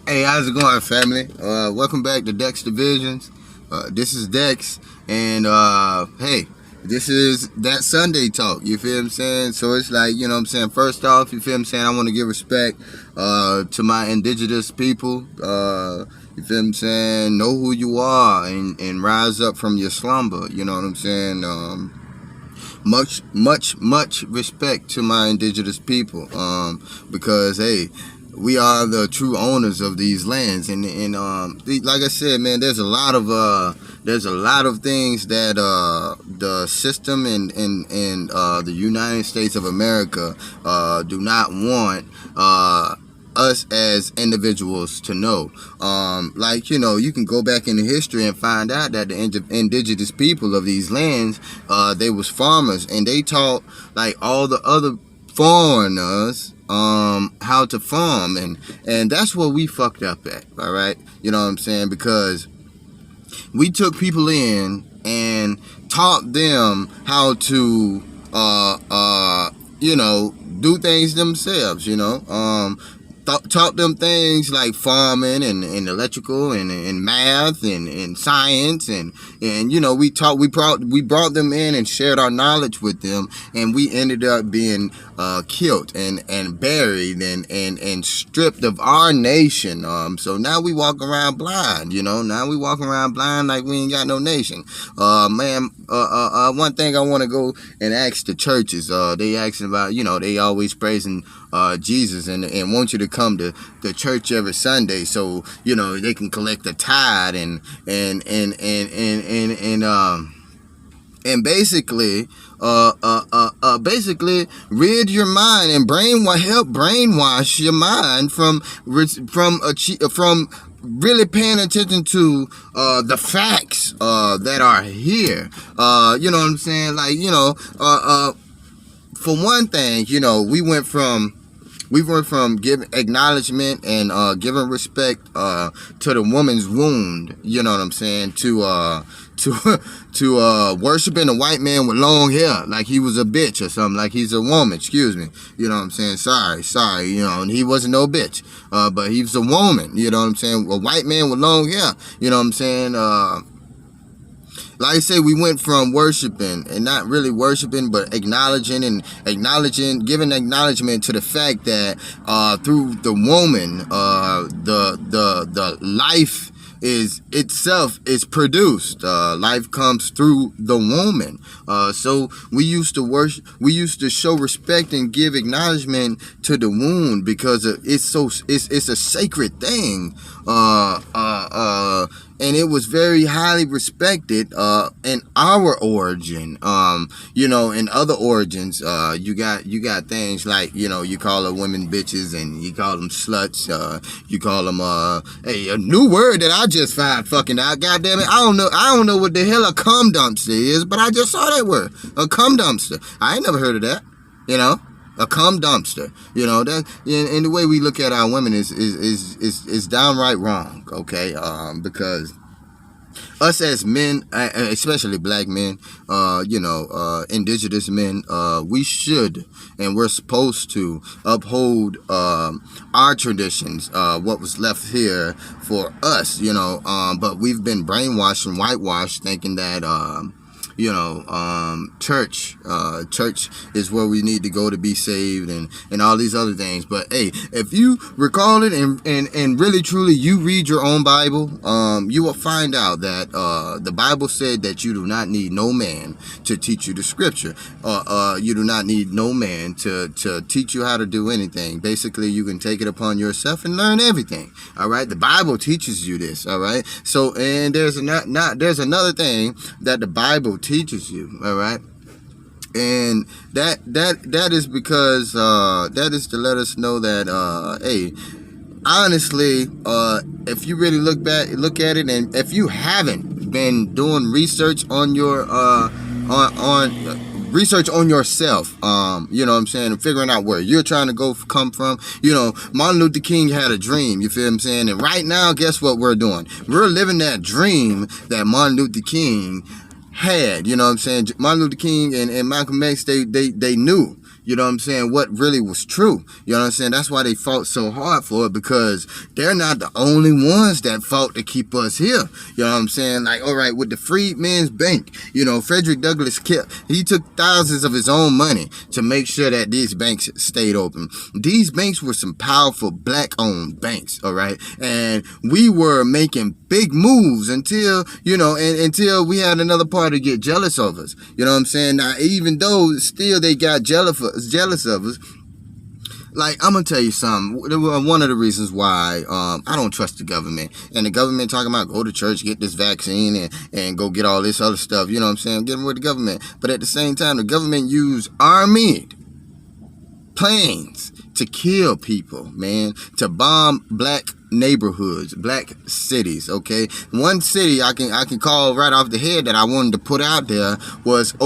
Hey, how's it going, family? Welcome back to Dex Divisions. This is Dex, and hey, this is Dat Sunday Talk. You feel what I'm saying? So it's like, you know what I'm saying, first off, you feel what I'm saying, I want to give respect to my indigenous people. You feel what I'm saying? Know who you are and rise up from your slumber. You know what I'm saying? Much respect to my indigenous people, because hey, we are the true owners of these lands, and like I said, man, there's a lot of things that the system and the United States of America do not want us as individuals to know. Like, you know, you can go back into history and find out that the indigenous people of these lands, they was farmers, and they taught like all the other foreigners how to farm, and that's what we fucked up at. All right, you know what I'm saying? Because we took people in and taught them how to you know, do things themselves, you know. Taught them things like farming and electrical and math and science, and you know, we brought them in and shared our knowledge with them, and we ended up being killed and buried and stripped of our nation. So now we walk around blind, you know. Now we walk around blind like we ain't got no nation. Man, one thing I want to go and ask the churches. They asking about, you know, they always praising Jesus and want you to come to the church every Sunday, so you know they can collect the tithe and basically basically rid your mind and help brainwash your mind from really paying attention to the facts that are here. You know what I'm saying? Like, you know, for one thing, you know, we went from giving acknowledgement and giving respect to the woman's wound, you know what I'm saying, to worshiping a white man with long hair like he was a bitch or something, like he's a woman, excuse me, you know what I'm saying, sorry, you know, and he wasn't no bitch, but he was a woman, you know what I'm saying, a white man with long hair, you know what I'm saying. Like I say, we went from worshiping and not really worshiping, but acknowledging, giving acknowledgement to the fact that through the woman, the life is itself is produced. Life comes through the woman. So we used to show respect and give acknowledgement to the womb, because it's a sacred thing. And it was very highly respected in our origin. You know, in other origins, you got things like, you know, you call a women bitches and you call them sluts. You call them hey, a new word that I just found fucking out. God damn it, I don't know what the hell a cum dumpster is, but I just saw that word, a cum dumpster. I ain't never heard of that. You know. A cum dumpster, you know, that, and the way we look at our women is downright wrong, okay? Because us as men, especially black men, you know, indigenous men, we should and we're supposed to uphold our traditions, what was left here for us, you know. But we've been brainwashed and whitewashed, thinking that you know, church is where we need to go to be saved, and all these other things. But hey, if you recall it and really truly you read your own Bible, you will find out that the Bible said that you do not need no man to teach you the scripture. You do not need no man to teach you how to do anything. Basically, you can take it upon yourself and learn everything. All right, the Bible teaches you this. All right. So, and there's another thing that the Bible teaches you, all right, and that is because that is to let us know that hey, honestly, if you really look at it, and if you haven't been doing research on your research on yourself, you know what I'm saying, and figuring out where you're trying to come from. You know, Martin Luther King had a dream, you feel what I'm saying, and right now, guess what we're doing? We're living that dream that Martin Luther King had, you know what I'm saying. Martin Luther King and Malcolm X, they knew, you know what I'm saying, what really was true. You know what I'm saying? That's why they fought so hard for it, because they're not the only ones that fought to keep us here. You know what I'm saying? Like, all right, with the Freedmen's Bank, you know, Frederick Douglass he took thousands of his own money to make sure that these banks stayed open. These banks were some powerful black-owned banks, all right? And we were making big moves until, you know, until we had another party get jealous of us. You know what I'm saying? Now, even though still they got jealous of us, like, I'm gonna tell you something. One of the reasons why I don't trust the government, and the government talking about go to church, get this vaccine, and go get all this other stuff, you know what I'm saying? Get with the government. But at the same time, the government use armed planes to kill people, man, to bomb black neighborhoods, black cities, okay? One city I can call right off the head that I wanted to put out there was the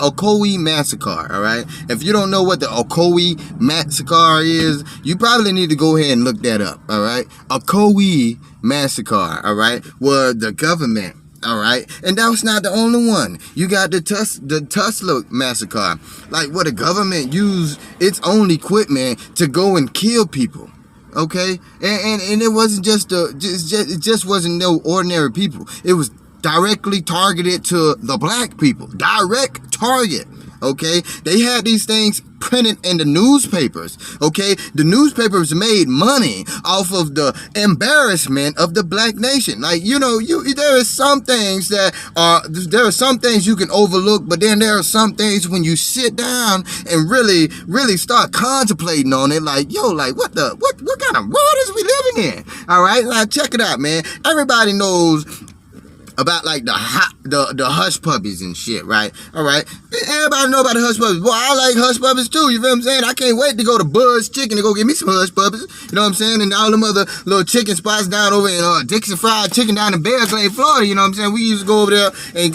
Ocoee massacre, all right? If you don't know what the Ocoee massacre is, you probably need to go ahead and look that up, all right? Ocoee massacre, all right, where the government, all right, and that was not the only one. You got the Tulsa massacre, like where the government used its own equipment to go and kill people. Okay, and it wasn't it just wasn't no ordinary people. It was directly targeted to the black people. Direct target. Okay, they had these things printed in the newspapers. Okay, the newspapers made money off of the embarrassment of the black nation. Like, you know, there are some things you can overlook, but then there are some things when you sit down and really start contemplating on it, like, yo, like, what kind of world is we living in? All right, now check it out, man. Everybody knows about like the hush puppies and shit, right? All right, everybody know about the hush puppies. Boy, I like hush puppies too. You feel what I'm saying? I can't wait to go to Buzz Chicken to go get me some hush puppies. You know what I'm saying? And all them other little chicken spots down over in Dixon Fried Chicken down in Bear Clay, Florida. You know what I'm saying? We used to go over there and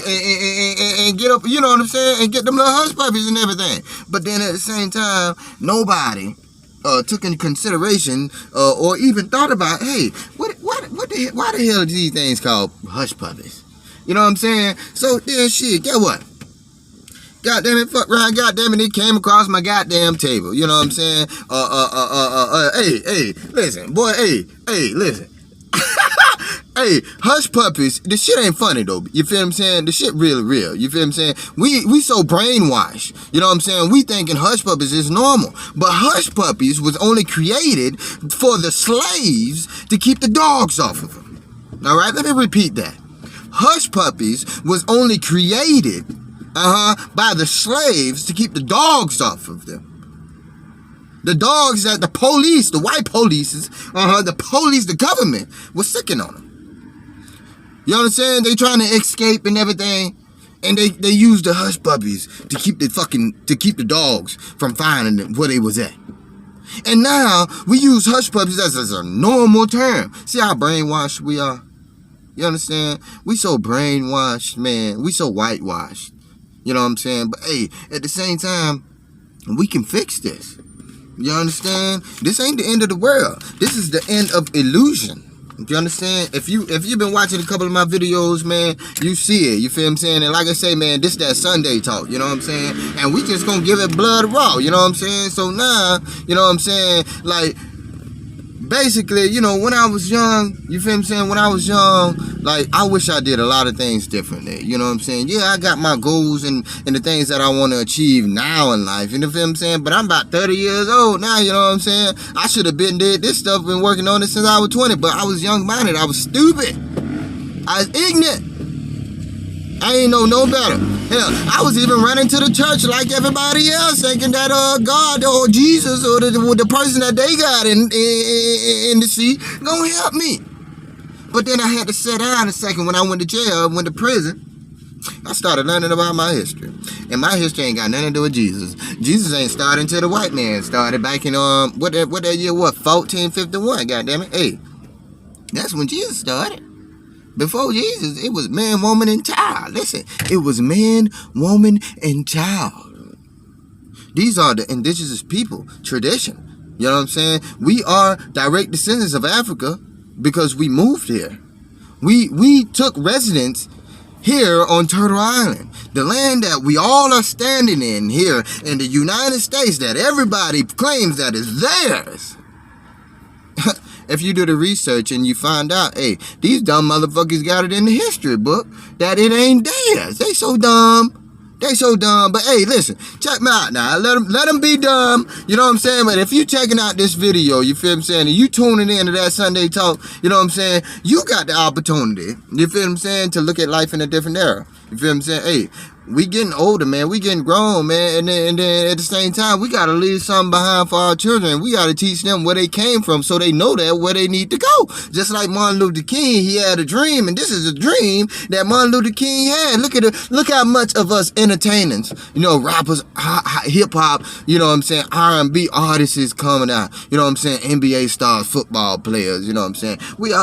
get up. You know what I'm saying? And get them little hush puppies and everything. But then at the same time, nobody took into consideration or even thought about, hey, why the hell are these things called hush puppies? You know what I'm saying? So then shit, get what? Goddamn it, fuck around, goddamn it, it came across my goddamn table. You know what I'm saying? Hey, listen, boy, hey, listen. Hey, hush puppies, this shit ain't funny though. You feel what I'm saying? The shit really real. You feel what I'm saying? We so brainwashed. You know what I'm saying? We thinking hush puppies is normal. But hush puppies was only created for the slaves to keep the dogs off of them. All right, let me repeat that. Hush puppies was only created by the slaves to keep the dogs off of them. The dogs that the police, the white police, the police, the government was sicking on them. You understand? They trying to escape and everything, and they use the hush puppies to keep the dogs from finding them where they was at. And now we use hush puppies as a normal term. See how brainwashed we are? You understand? We so brainwashed, man. We so whitewashed. You know what I'm saying? But hey, at the same time, we can fix this. You understand? This ain't the end of the world. This is the end of illusion. You understand? If you've been watching a couple of my videos, man, you see it. You feel what I'm saying? And like I say, man, this that Sunday talk. You know what I'm saying? And we just gonna give it blood raw. You know what I'm saying? So now, you know what I'm saying? Like, basically, you know, when I was young, you feel what I'm saying? When I was young, like, I wish I did a lot of things differently. You know what I'm saying? Yeah, I got my goals and the things that I want to achieve now in life. You know what I'm saying? But I'm about 30 years old now, you know what I'm saying? I should have been did this stuff, been working on it since I was 20, but I was young-minded. I was stupid. I was ignorant. I ain't know no better. Hell, I was even running to the church like everybody else, thinking that God or Jesus or the person that they got in the seat gonna help me. But then I had to sit down a second when I went to jail, went to prison. I started learning about my history. And my history ain't got nothing to do with Jesus. Jesus ain't started until the white man started back in, what that year was, 1451, goddammit. Hey, that's when Jesus started. Before Jesus, it was man, woman, and child. Listen, it was man, woman, and child. These are the indigenous people, tradition. You know what I'm saying? We are direct descendants of Africa because we moved here. We took residence here on Turtle Island, the land that we all are standing in here in the United States that everybody claims that is theirs. If you do the research and you find out, hey, these dumb motherfuckers got it in the history book that it ain't theirs. They so dumb. They so dumb. But hey, listen, check me out now. Let them be dumb. You know what I'm saying? But if you checking out this video, you feel what I'm saying, and you tuning into that Sunday talk, you know what I'm saying, you got the opportunity, you feel what I'm saying, to look at life in a different era. You feel what I'm saying? Hey, we getting older, man. We getting grown, man. And then at the same time, we got to leave something behind for our children. We got to teach them where they came from so they know that where they need to go. Just like Martin Luther King, he had a dream, and this is a dream that Martin Luther King had. Look how much of us entertainers, you know, rappers, hip hop, you know what I'm saying, R&B artists is coming out. You know what I'm saying, NBA stars, football players, you know what I'm saying. We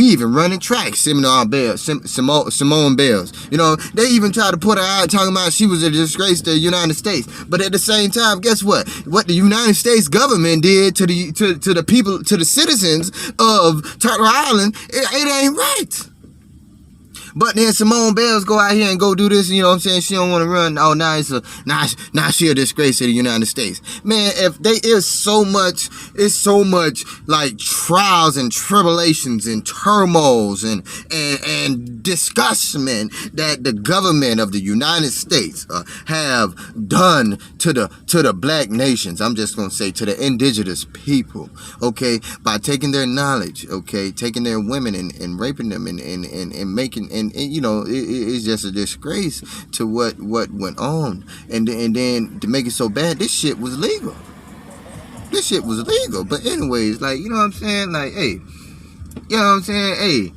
even running tracks. Simone Biles, you know, they even try to put her out talking about she was a disgrace to the United States. But at the same time, guess what? What the United States government did to the people, to the citizens of Turtle Island, it ain't right. But then Simone Biles go out here and go do this, you know what I'm saying, she don't want to run. Oh, now she a disgrace to the United States. Man, it's so much like trials and tribulations and turmoils and disgustment that the government of the United States have done to the black nations. I'm just gonna say to the indigenous people, okay, by taking their knowledge, okay, taking their women and raping them and making and you know, it's just a disgrace to what went on. And then to make it so bad, this shit was legal. This shit was legal. But anyways, like, you know what I'm saying? Like, hey, you know what I'm saying? Hey,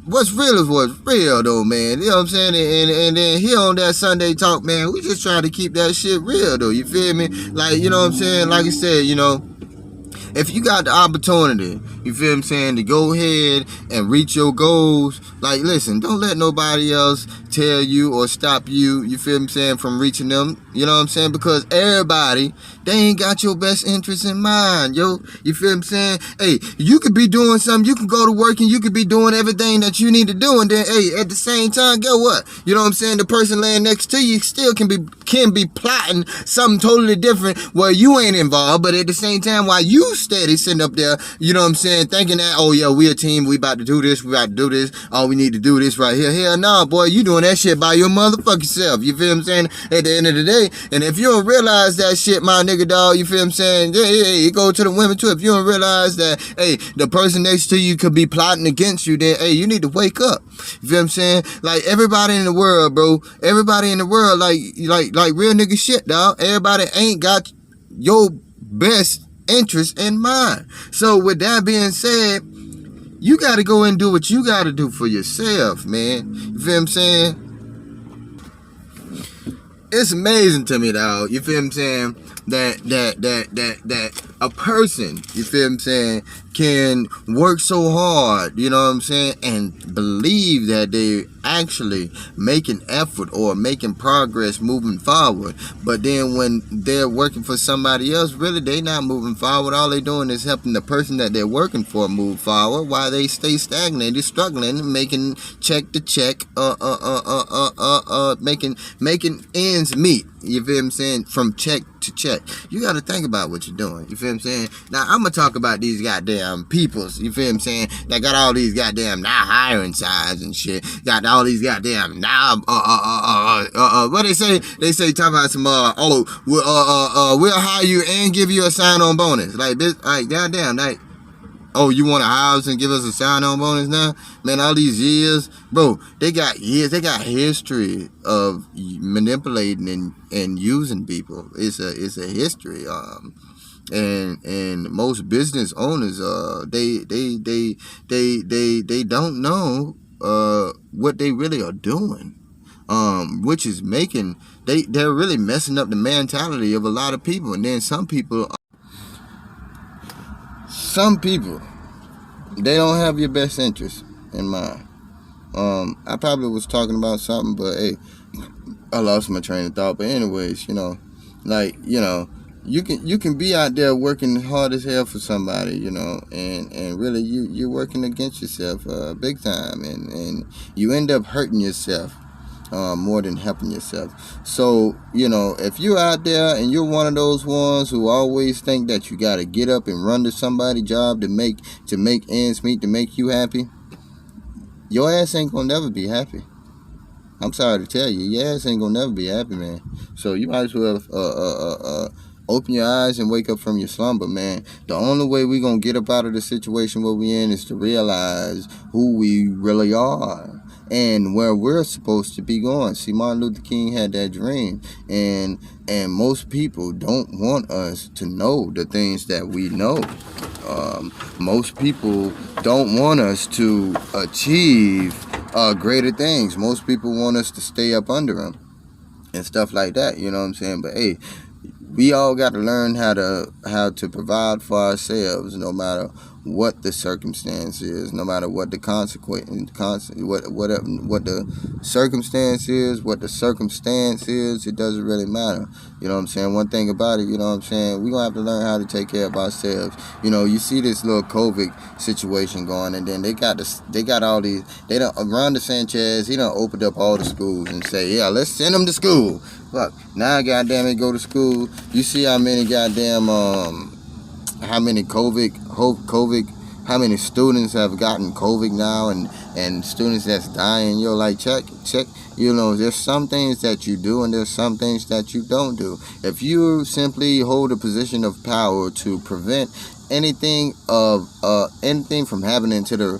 what's real is what's real, though, man. You know what I'm saying? And then here on that Sunday talk, man, we just trying to keep that shit real, though. You feel me? Like, you know what I'm saying? Like I said, you know, if you got the opportunity, you feel what I'm saying, to go ahead and reach your goals, like, listen, don't let nobody else tell you or stop you, you feel what I'm saying, from reaching them, you know what I'm saying, because everybody, they ain't got your best interest in mind, yo, you feel what I'm saying. Hey, you could be doing something, you can go to work and you could be doing everything that you need to do, and then, hey, at the same time, get what, you know what I'm saying, the person laying next to you still can be plotting something totally different where you ain't involved, but at the same time, while you steady sitting up there, you know what I'm saying, thinking that, oh yeah, we a team, we about to do this, oh, we need to do this right here. Hell no, boy, you doing that shit by your motherfucking self, you feel what I'm saying, at the end of the day. And if you don't realize that shit, my nigga dog, you feel what I'm saying, yeah, it go to the women too. If you don't realize that, hey, the person next to you could be plotting against you, then, hey, you need to wake up, you feel what I'm saying. Like, everybody in the world, bro, everybody in the world, like real nigga shit, dog, everybody ain't got your best interest in mind. So with that being said, you got to go and do what you got to do for yourself, man. You feel what I'm saying? It's amazing to me, dog. You feel what I'm saying? That a person, you feel what I'm saying, can work so hard, you know what I'm saying, and believe that they actually making effort or making progress moving forward, but then when they're working for somebody else, really they not moving forward. All they doing is helping the person that they're working for move forward while they stay stagnated, struggling, making check to check, making ends meet. You feel what I'm saying? From check to check. You got to think about what you're doing. You feel what I'm saying? Now, I'm going to talk about these goddamn peoples, you feel what I'm saying, that got all these goddamn now hiring signs and shit. Got all these goddamn now, what they say? They say, talking about some, we'll hire you and give you a sign-on bonus. Like, this, like, goddamn, like, oh, you want a house and give us a sign-on bonus now? Man, all these years, bro, they got years, they got history of manipulating and using people. It's a history. And most business owners, they don't know what they really are doing. Which is making, they're really messing up the mentality of a lot of people. And then some people, they don't have your best interest in mind. I probably was talking about something, but hey, I lost my train of thought. But anyways, you know, like, you know, you can be out there working hard as hell for somebody, you know, and really you're working against yourself big time, and you end up hurting yourself more than helping yourself. So, you know, if you're out there and you're one of those ones who always think that you got to get up and run to somebody's job to make ends meet, to make you happy, your ass ain't gonna never be happy. I'm sorry to tell you, your ass ain't gonna never be happy, man. So you might as well open your eyes and wake up from your slumber, man. The only way we gonna get up out of the situation where we in is to realize who we really are and where we're supposed to be going. See, Martin Luther King had that dream, and most people don't want us to know the things that we know. Most people don't want us to achieve greater things. Most people want us to stay up under them and stuff like that. You know what I'm saying? But hey, we all got to learn how to provide for ourselves, no matter what the circumstance is, no matter what the what the circumstance is, it doesn't really matter. You know what I'm saying? One thing about it, you know what I'm saying, we're gonna have to learn how to take care of ourselves. You know, you see this little COVID situation going, and then they got all these, Ron DeSantis, he done opened up all the schools and say, yeah, let's send them to school. Fuck, now goddamn it, go to school. You see how many goddamn how many how many students have gotten COVID now, and students that's dying. You're like, check. You know, there's some things that you do and there's some things that you don't do. If you simply hold a position of power to prevent anything from happening to the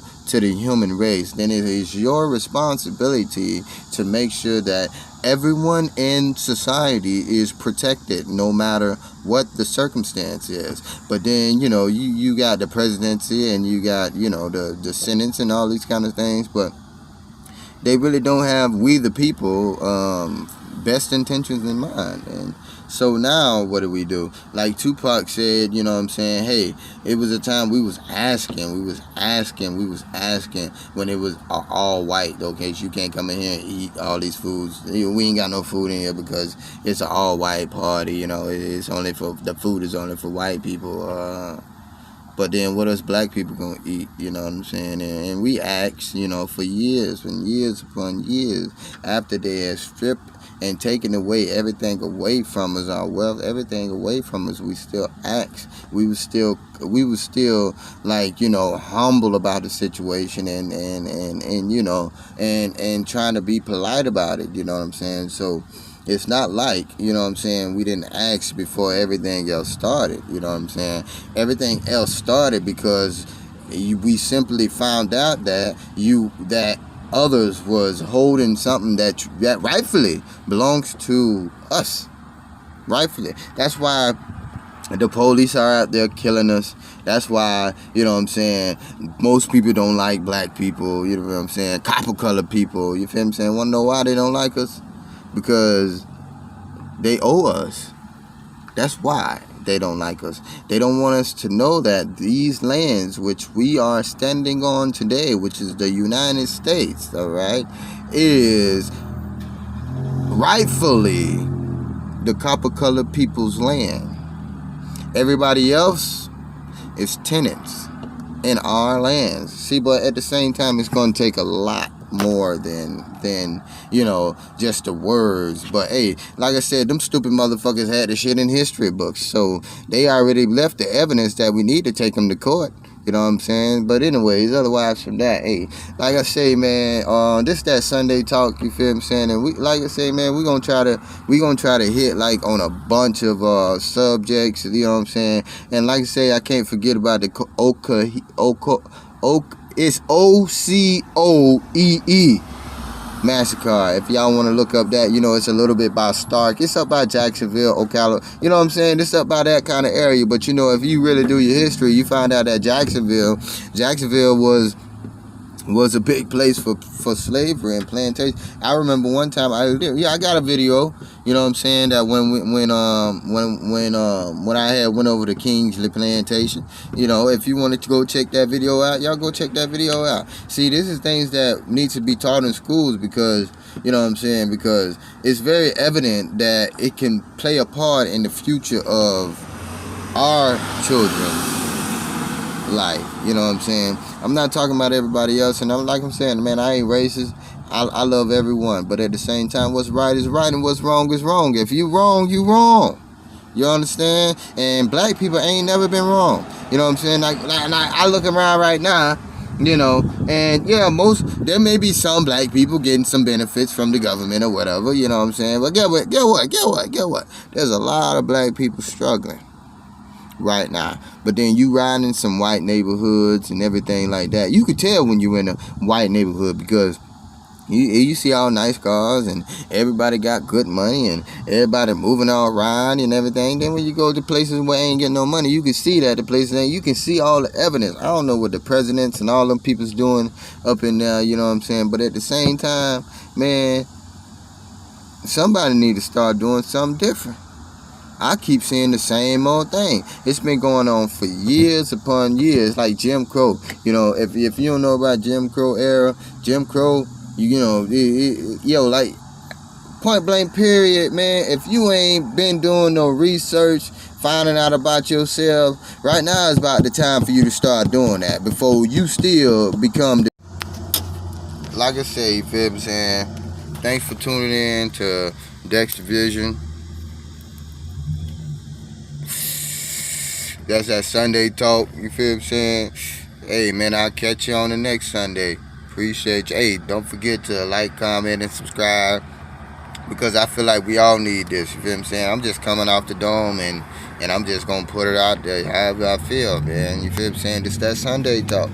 human race, then it is your responsibility to make sure that everyone in society is protected, no matter what the circumstance is. But then, you know, you got the presidency and you got, you know, the Senate and all these kind of things, but they really don't have we the people best intentions in mind. And so now what do? Like Tupac said, you know what I'm saying, hey, it was a time we was asking when it was all white. Okay, so you can't come in here and eat all these foods. We ain't got no food in here because it's an all white party. You know, the food is only for white people. But then what us black people gonna eat, you know what I'm saying? And we asked, you know, for years and years upon years, after they had stripped and taken away everything away from us, our wealth, everything away from us, we still asked. We was still like, you know, humble about the situation and you know, and trying to be polite about it, you know what I'm saying? So it's not like, you know what I'm saying, we didn't ask before everything else started, you know what I'm saying? Everything else started because we simply found out that others was holding something that rightfully belongs to us. Rightfully. That's why the police are out there killing us. That's why, you know what I'm saying, most people don't like black people, you know what I'm saying, copper colored people, you feel what I'm saying? Want to know why they don't like us? Because they owe us. That's why they don't like us. They don't want us to know that these lands which we are standing on today, which is the United States, all right, is rightfully the copper-colored people's land. Everybody else is tenants in our lands. See, but at the same time, it's going to take a lot more than you know, just the words. But hey, like I said, them stupid motherfuckers had the shit in history books, so they already left the evidence that we need to take them to court. You know what I'm saying? But anyways, otherwise from that, hey, like I say, man, this that Sunday talk, you feel what I'm saying? And we, like I say, man, we gonna try to hit like on a bunch of subjects, you know what I'm saying? And like I say, I can't forget about the it's OCOEE massacre. If y'all want to look up that, you know, it's a little bit by Stark. It's up by Jacksonville, Ocala. You know what I'm saying? It's up by that kind of area. But, you know, if you really do your history, you find out that Jacksonville was was a big place for slavery and plantation. I remember one time I got a video, you know what I'm saying, that when I had went over to Kingsley Plantation, you know, if you wanted to go check that video out, y'all go check that video out. See, this is things that need to be taught in schools, because, you know what I'm saying, because it's very evident that it can play a part in the future of our children's life, you know what I'm saying. I'm not talking about everybody else, and I'm saying, man, I ain't racist. I love everyone, but at the same time, what's right is right and what's wrong is wrong. If you wrong, you wrong. You understand? And black people ain't never been wrong. You know what I'm saying? Like I look around right now, you know, and yeah, there may be some black people getting some benefits from the government or whatever, you know what I'm saying? But get what? There's a lot of black people struggling right now. But then you ride in some white neighborhoods and everything like that. You could tell when you're in a white neighborhood, because you see all nice cars and everybody got good money and everybody moving all around and everything. Then when you go to places where ain't getting no money, you can see that the places ain't. You can see all the evidence. I don't know what the presidents and all them people's doing up in there, you know what I'm saying? But at the same time, man, somebody need to start doing something different. I keep seeing the same old thing. It's been going on for years upon years, like Jim Crow. You know, if you don't know about Jim Crow era, Jim Crow, you know, like, point blank period, man, if you ain't been doing no research, finding out about yourself, right now is about the time for you to start doing that before you still become like I say, you feel what I'm saying? Thanks for tuning in to Dex Vision. That's that Sunday talk, you feel what I'm saying? Hey, man, I'll catch you on the next Sunday. Appreciate you. Hey, don't forget to like, comment, and subscribe, because I feel like we all need this, you feel what I'm saying? I'm just coming off the dome, and I'm just going to put it out there however I feel, man. You feel what I'm saying? This that Sunday talk.